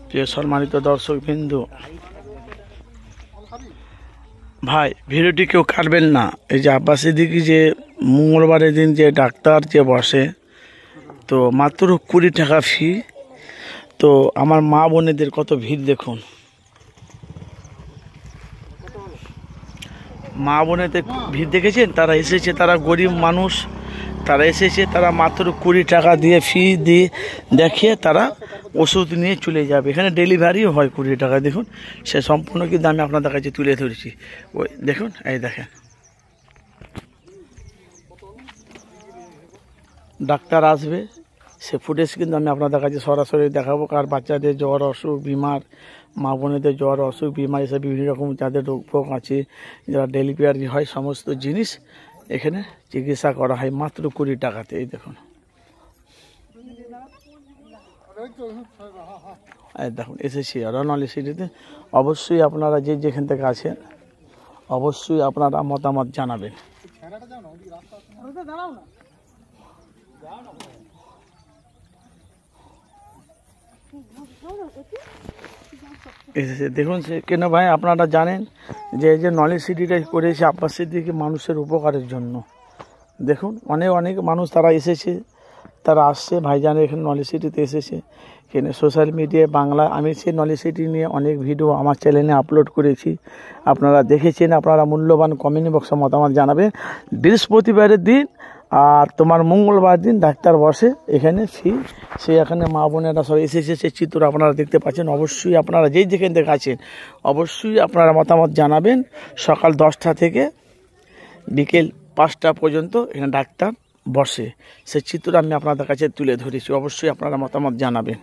প্রিয় সম্মানিত দর্শক বিন্দু ভাই, ভিডিওটি কেউ কাটবেন না। এই যে আব্বাস সিদ্দিকী যে মঙ্গলবারের দিন যে ডাক্তার যে বসে, তো মাত্র 20 টাকা ফি। তো আমার মা বোনেদের কত ভিড় দেখুন, মা বোনেদের ভিড় দেখেছেন। তারা এসেছে, তারা গরিব মানুষ, তারা এসেছে, তারা মাত্র 20 টাকা দিয়ে ফি দিয়ে দেখিয়ে তারা ওষুধ নিয়ে চলে যাবে। এখানে ডেলিভারিও হয় 20 টাকা। দেখুন, সে সম্পূর্ণ কিন্তু আমি আপনাদের কাছে তুলে ধরেছি। ওই দেখুন, এই দেখেন ডাক্তার আসবে, সে ফুটেজ কিন্তু আমি আপনাদের কাছে সরাসরি দেখাবো। কার বাচ্চাদের জ্বর অসুখ বিমার, মা বোনেদের জ্বর অসুখ বিমার, এসব বিভিন্ন রকম যাদের রোগ ফোগ আছে, যারা ডেলিভারি হয়, সমস্ত জিনিস এখানে চিকিৎসা করা হয় মাত্র 20 টাকাতে। এই দেখুন, এই দেখুন এসেছি রনলি সিটিতে। অবশ্যই আপনারা যে যেখান থেকে আছেন, অবশ্যই আপনারা মতামত জানাবেন। এসেছে দেখুন। সে কেন ভাই, আপনারা জানেন যে এই যে নলেজ সিটিটা করেছে আব্বাস সিদ্দিকী মানুষের উপকারের জন্য। দেখুন, অনেক অনেক মানুষ তারা এসেছে, তারা আসছে ভাইজানের এখানে নলেজ সিটিতে এসেছে। এখানে সোশ্যাল মিডিয়ায় বাংলা, আমি সেই নলেজ সিটি নিয়ে অনেক ভিডিও আমার চ্যানেলে আপলোড করেছি, আপনারা দেখেছেন। আপনারা মূল্যবান কমেন্ট বক্সে মতামত জানাবেন। বৃহস্পতিবারের দিন আর তোমার মঙ্গলবার দিন ডাক্তার বসে এখানে ফি। সে এখানে মা বোনেরা সব এসেছে, সে চিত্র আপনারা দেখতে পাচ্ছেন। অবশ্যই আপনারা যেই যেখান থেকে আছেন, অবশ্যই আপনারা মতামত জানাবেন। সকাল 10টা থেকে বিকেল 5টা পর্যন্ত এখানে ডাক্তার বসে, সে চিত্র আমি আপনাদের কাছে তুলে ধরেছি। অবশ্যই আপনারা মতামত জানাবেন।